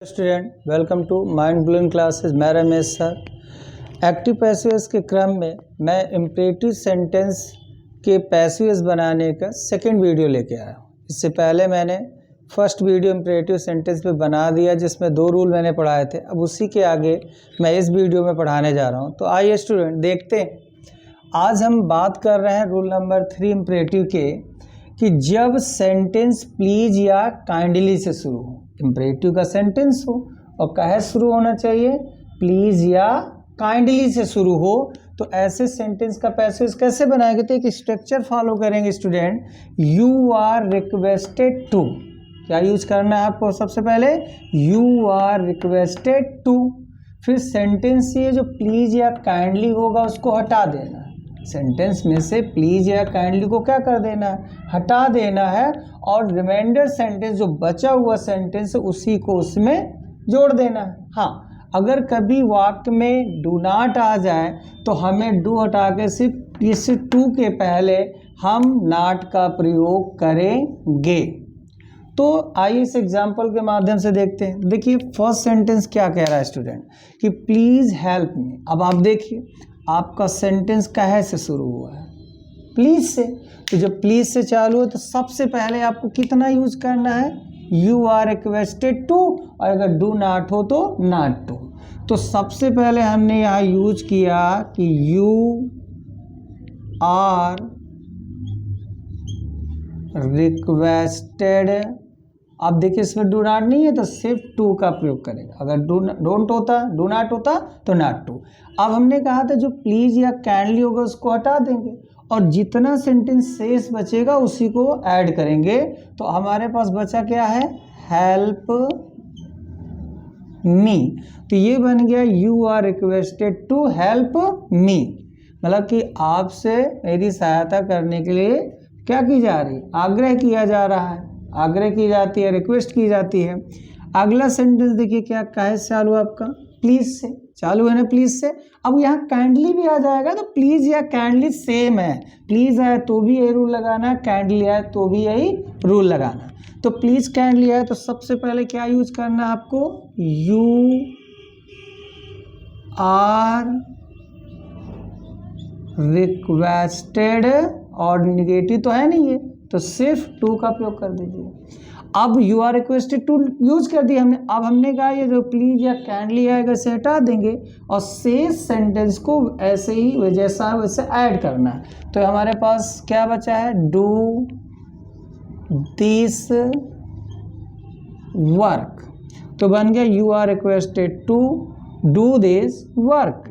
Student welcome to mind blowing classes. मैं Ramesh sir. Active passives के क्रम में मैं इम्परेटिव सेंटेंस के पैसिव्स बनाने का सेकंड वीडियो लेके आया हूँ। इससे पहले मैंने फर्स्ट वीडियो इम्परेटिव सेंटेंस पे बना दिया जिसमें 2 रूल मैंने पढ़ाए थे। अब उसी के आगे मैं इस वीडियो में पढ़ाने जा रहा हूँ। तो आइए स्टूडेंट देखते हैं। आज हम बात कर रहे हैं रूल नंबर 3 इम्परेटिव के कि जब सेंटेंस प्लीज या काइंडली से शुरू हो, इम्परेटिव का सेंटेंस हो और कहे शुरू होना चाहिए, प्लीज या काइंडली से शुरू हो, तो ऐसे सेंटेंस का पैसेज कैसे बनाएंगे? तो एक स्ट्रक्चर फॉलो करेंगे student. You are requested to, क्या यूज करना है आपको? सबसे पहले यू आर रिक्वेस्टेड टू, फिर सेंटेंस ये जो प्लीज या काइंडली होगा उसको हटा देना है। सेंटेंस में से प्लीज या काइंडली को क्या कर देना है? हटा देना है, और रिमाइंडर सेंटेंस जो बचा हुआ सेंटेंस उसी को उसमें जोड़ देना है। हाँ, अगर कभी वाक्य में डू नॉट आ जाए तो हमें डू हटा के सिर्फ इस टू के पहले हम नॉट का प्रयोग करेंगे। तो आइए इस एग्जाम्पल के माध्यम से देखते हैं। देखिए फर्स्ट सेंटेंस क्या कह रहा है स्टूडेंट कि प्लीज हेल्प मी। अब आप देखिए आपका सेंटेंस कहे से शुरू हुआ है? प्लीज से। तो जब प्लीज से चालू है तो सबसे पहले आपको कितना यूज करना है? यू आर रिक्वेस्टेड टू, और अगर डू नॉट हो तो नॉट टू। तो सबसे पहले हमने यहाँ यूज किया कि यू आर रिक्वेस्टेड। अब देखिए इसमें डू नॉट नहीं है तो सिर्फ टू का प्रयोग करेगा। अगर डोंट होता, डू नॉट होता तो नॉट टू। अब हमने कहा था जो प्लीज या काइंडली होगा उसको हटा देंगे और जितना सेंटेंस शेष बचेगा उसी को ऐड करेंगे। तो हमारे पास बचा क्या है? Help me. तो ये बन गया you are requested to help me, मतलब कि आपसे मेरी सहायता करने के लिए क्या की जा रही? आग्रह किया जा रहा है, आग्रह की जाती है, रिक्वेस्ट की जाती है। अगला सेंटेंस देखिए क्या कहे से चालू है आपका? प्लीज से चालू है ना, प्लीज से। अब यहाँ काइंडली भी आ जाएगा तो प्लीज या काइंडली सेम है। प्लीज आए तो भी यही रूल लगाना है, काइंडली आए तो भी यही रूल लगाना। तो प्लीज काइंडली आए तो सबसे पहले क्या यूज करना है आपको? यू आर रिक्वेस्टेड, और निगेटिव तो है नहीं है तो सिर्फ टू का प्रयोग कर दीजिए। अब you are requested to use कर दिया हमने। अब हमने कहा ये जो प्लीज या काइंडली आएगा इसे हटा देंगे और शेष सेंटेंस को ऐसे ही जैसा वैसे ऐड करना है। तो हमारे पास क्या बचा है? Do this work. तो बन गया you are requested to do this work.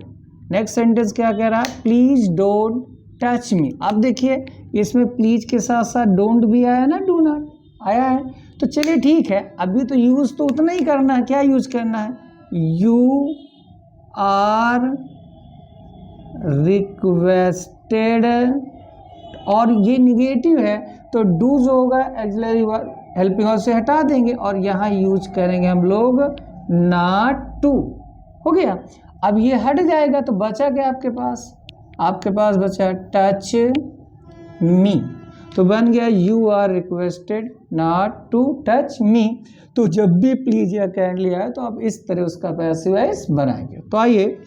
Next sentence क्या कह रहा है? Please don't touch me. अब देखिए इसमें प्लीज के साथ साथ डोंट भी आया ना, डू नॉट आया है। तो चलिए ठीक है, अभी तो यूज तो उतना ही करना है। क्या यूज करना है? यू आर रिक्वेस्टेड, और ये निगेटिव है तो डू जो होगा एक्सिलरी वर्ब हेल्पिंग वर्ब से हटा देंगे और यहाँ यूज करेंगे हम लोग नॉट टू। हो गया। अब ये हट जाएगा तो बचा क्या आपके पास? आपके पास बचा टच मी। तो बन गया you are requested not to touch me. तो जब भी प्लीज या काइंडली आए तो आप इस तरह उसका पैसिव वॉइस बनाएंगे। तो आइए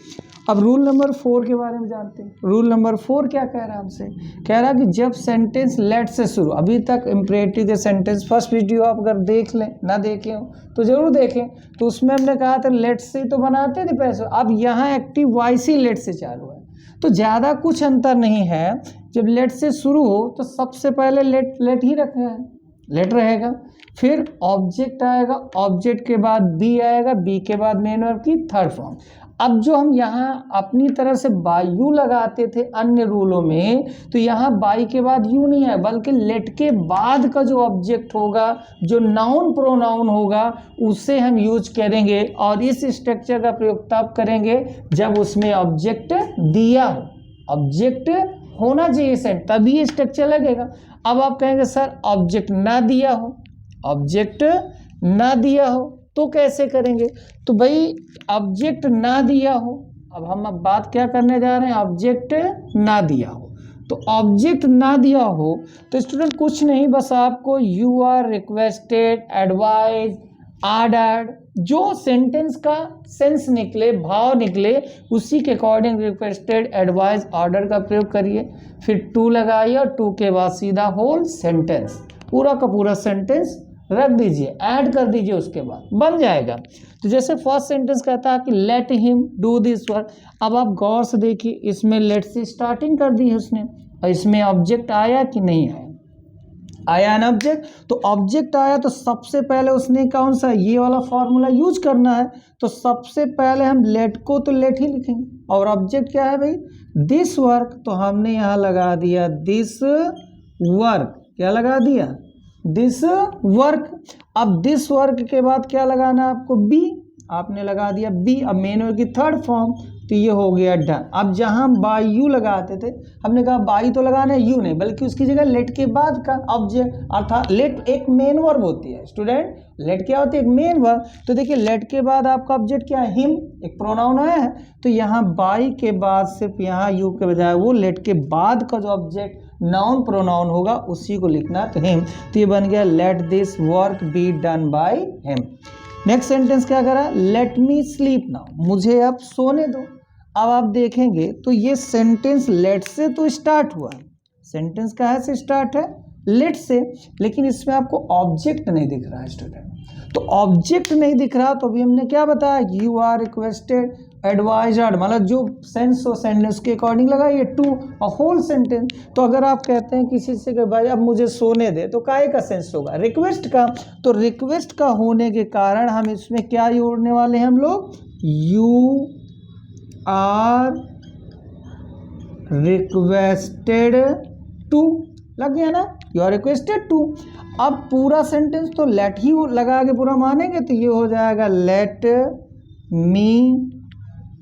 अब रूल नंबर 4 के बारे में जानते हैं। रूल नंबर 4 क्या कह रहा है हमसे? कह रहा है कि जब सेंटेंस लेट से शुरू, अभी तक इम्परेटिव के सेंटेंस फर्स्ट वीडियो आप अगर देख लें, ना देखे हो तो जरूर देखें। तो उसमें हमने कहा था लेट से तो बनाते थे पैसिव। अब यहाँ एक्टिव वॉइस ही लेट से चालू है तो ज़्यादा कुछ अंतर नहीं है। जब लेट से शुरू हो तो सबसे पहले लेट ही रखना है, लेट रहेगा। फिर ऑब्जेक्ट आएगा, ऑब्जेक्ट के बाद बी आएगा, बी के बाद मेन वर्ब की थर्ड फॉर्म। अब जो हम यहाँ अपनी तरफ से बाई यू लगाते थे अन्य रूलों में, तो यहाँ बाई के बाद यू नहीं है बल्कि लेट के बाद का जो ऑब्जेक्ट होगा, जो नाउन प्रोनाउन होगा, उसे हम यूज करेंगे। और इस स्ट्रक्चर का प्रयोग तब करेंगे जब उसमें ऑब्जेक्ट दिया हो। ऑब्जेक्ट होना चाहिए सेंट, तभी ये स्ट्रक्चर लगेगा। अब आप कहेंगे सर ऑब्जेक्ट ना दिया हो, ऑब्जेक्ट ना दिया हो तो कैसे करेंगे? तो भाई ऑब्जेक्ट ना दिया हो, अब हम बात क्या करने जा रहे हैं? ऑब्जेक्ट ना दिया हो। तो ऑब्जेक्ट ना दिया हो तो स्टूडेंट कुछ नहीं, बस आपको you are requested, advise, ordered जो सेंटेंस का सेंस निकले, भाव निकले, उसी के अकॉर्डिंग रिक्वेस्टेड एडवाइस ऑर्डर का प्रयोग करिए। फिर टू लगाइए और टू के बाद सीधा होल सेंटेंस, पूरा का पूरा सेंटेंस रख दीजिए, ऐड कर दीजिए, उसके बाद बन जाएगा। तो जैसे फर्स्ट सेंटेंस कहता है कि let him do this work. अब आप गौर से देखिए, इसमें लेट से स्टार्टिंग कर दी है उसने, और इसमें ऑब्जेक्ट आया कि नहीं आया, आया ना ऑब्जेक्ट। तो ऑब्जेक्ट आया तो सबसे पहले उसने कौन सा ये वाला फॉर्मूला यूज करना है। तो सबसे पहले हम लेट को तो लेट ही लिखेंगे, और ऑब्जेक्ट क्या है भाई, दिस वर्क। तो हमने यहाँ लगा दिया दिस वर्क, क्या लगा दिया, दिस वर्क। अब दिस वर्क के बाद क्या लगाना है आपको, बी, आपने लगा दिया बी। अब मेन वर्ब की थर्ड फॉर्म, तो ये हो गया डन। अब जहां हम बाई यू लगाते थे, हमने कहा बाई तो लगाना है यू नहीं, बल्कि उसकी जगह लेट के बाद का ऑब्जेक्ट, अर्थात लेट एक मेन वर्ब होती है स्टूडेंट, लेट क्या होती है, एक मेन वर्ब। तो देखिए लेट के बाद आपका ऑब्जेक्ट क्या है, हिम, एक प्रोनाउन आया है। तो यहाँ बाई के बाद सिर्फ यहाँ यू के बजाय वो लेट के बाद का जो ऑब्जेक्ट नाउन प्रोनाउन होगा उसी को लिखना, तो हिम। तो ये बन गया let this work be done by him. Next sentence क्या करा, लेट मी स्लीप नाउ, मुझे अब सोने दो। अब आप देखेंगे तो ये सेंटेंस लेट से तो स्टार्ट हुआ, सेंटेंस कहाँ से स्टार्ट है, लेट से, लेकिन इसमें आपको ऑब्जेक्ट नहीं दिख रहा है स्टूडेंट। तो ऑब्जेक्ट नहीं दिख रहा, तो अभी हमने क्या बताया, यू आर रिक्वेस्टेड एडवाइजर्ड, मतलब जो सेंस हो सेंटेंस के अकॉर्डिंग लगाइए टू अ होल सेंटेंस। तो अगर आप कहते हैं किसी से कि भाई अब मुझे सोने दे, तो काहे का सेंस होगा, रिक्वेस्ट का। तो रिक्वेस्ट का होने के कारण हम इसमें क्या जोड़ने वाले हैं हम लोग, यू आर रिक्वेस्टेड टू, लग गया ना, यू आर रिक्वेस्टेड टू। अब पूरा सेंटेंस तो लेट ही लगा के पूरा मानेंगे, तो ये हो जाएगा लेट मी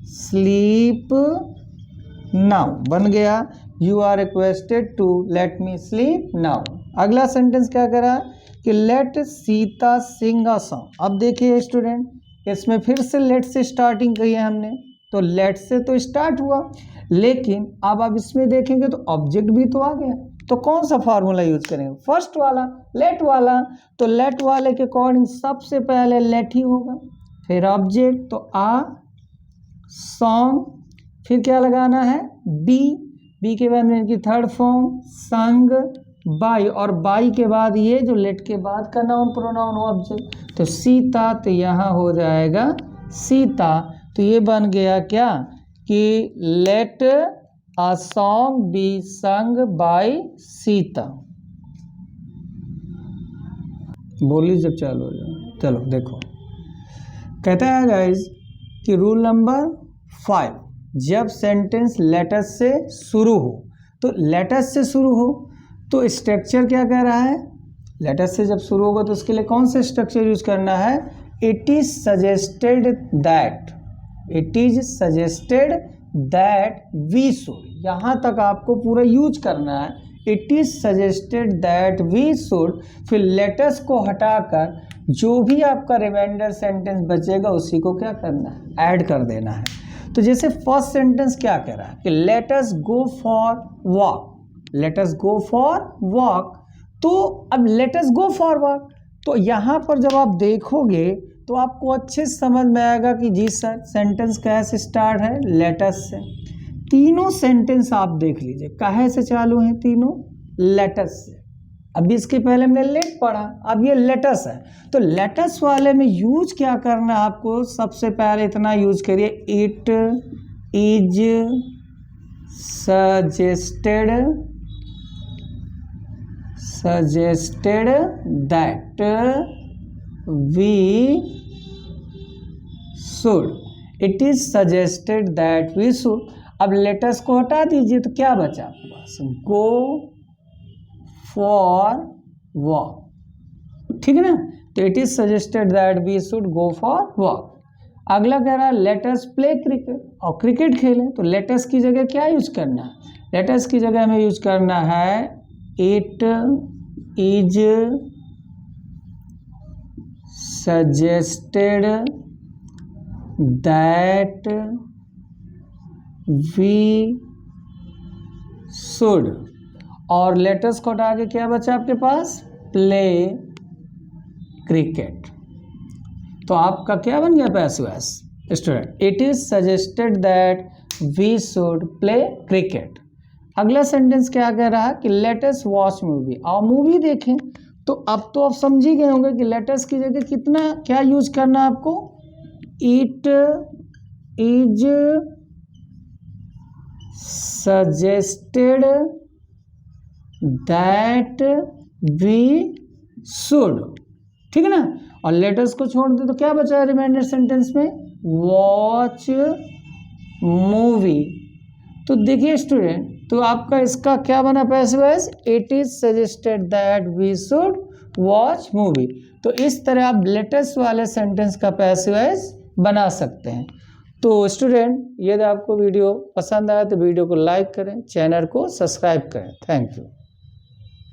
स्लीप नाउ, बन गया you are requested to let me sleep now. अगला सेंटेंस क्या करा कि let Sita sing a song. अब देखिए स्टूडेंट, इसमें फिर से लेट से स्टार्टिंग की है हमने, तो लेट से तो स्टार्ट हुआ, लेकिन अब आप इसमें देखेंगे तो ऑब्जेक्ट भी तो आ गया। तो कौन सा फार्मूला यूज करेंगे, फर्स्ट वाला, लेट वाला। तो लेट वाले के अकॉर्डिंग सबसे पहले लेट ही होगा, फिर ऑब्जेक्ट, तो आ सॉन्ग, फिर क्या लगाना है बी, बी के बाद में की थर्ड फॉर्म संग, बाई, और बाई के बाद ये जो लेट के बाद का नाउन प्रोनाउन हो ऑब्जेक्ट, तो सीता, तो यहाँ हो जाएगा सीता। तो ये बन गया क्या कि let a song be sung by Sita. बोली जब चालू हो जाए, चलो देखो, कहता है गाइज कि रूल नंबर 5, जब सेंटेंस लेटर से शुरू हो, तो लेटर से शुरू हो तो स्ट्रक्चर क्या कह रहा है, लेटर से जब शुरू होगा तो उसके लिए कौन सा स्ट्रक्चर यूज करना है, it is suggested that, it is suggested that we should, यहाँ तक आपको पूरा यूज करना है, it is suggested that we should. फिर लेटर्स को हटाकर जो भी आपका रिमाइंडर सेंटेंस बचेगा उसी को क्या करना है, ऐड कर देना है। तो जैसे फर्स्ट सेंटेंस क्या कह रहा है कि let us go for walk, let us go for walk. तो अब let us go for walk, तो यहाँ पर जब आप देखोगे तो आपको अच्छे से समझ में आएगा कि जी सर सेंटेंस कैसे स्टार्ट है, लेट अस से। तीनों सेंटेंस आप देख लीजिए काहे से चालू हैं, तीनों लेटस से। अभी इसके पहले हमने लेट पढ़ा, अब ये लेटस है। तो लेटस वाले में यूज क्या करना है आपको, सबसे पहले इतना यूज करिए, it is suggested, suggested that we should, it is suggested that we should. अब लेटस को हटा दीजिए तो क्या बचा आपके पास, गो फॉर वॉक, ठीक है ना। तो it is suggested that we should go for walk. अगला कह रहा है लेटस प्ले क्रिकेट, और क्रिकेट खेलें, तो लेटस की जगह क्या यूज करना है, लेटस की जगह हमें यूज करना है it is suggested that we should, और लेटर्स को हटा के क्या बचा आपके पास, प्ले क्रिकेट। तो आपका क्या बन गया passive voice student. It is suggested that we should play cricket. अगला सेंटेंस क्या कह रहा है कि लेट अस वॉच मूवी, और मूवी देखें। तो अब तो आप समझ ही गए होंगे कि लेट अस की जगह कितना क्या यूज करना है आपको, it is suggested that we should, ठीक है ना। और लेटर्स को छोड़ दे तो क्या बचा है रिमाइंडर सेंटेंस में, वॉच मूवी। तो देखिए स्टूडेंट, तो आपका इसका क्या बना passive voice, it is suggested that we should watch movie. तो इस तरह आप लेटेस्ट वाले सेंटेंस का पैसिव वॉइस बना सकते हैं। तो स्टूडेंट, यदि आपको वीडियो पसंद आया तो वीडियो को लाइक करें, चैनल को सब्सक्राइब करें। Thank you.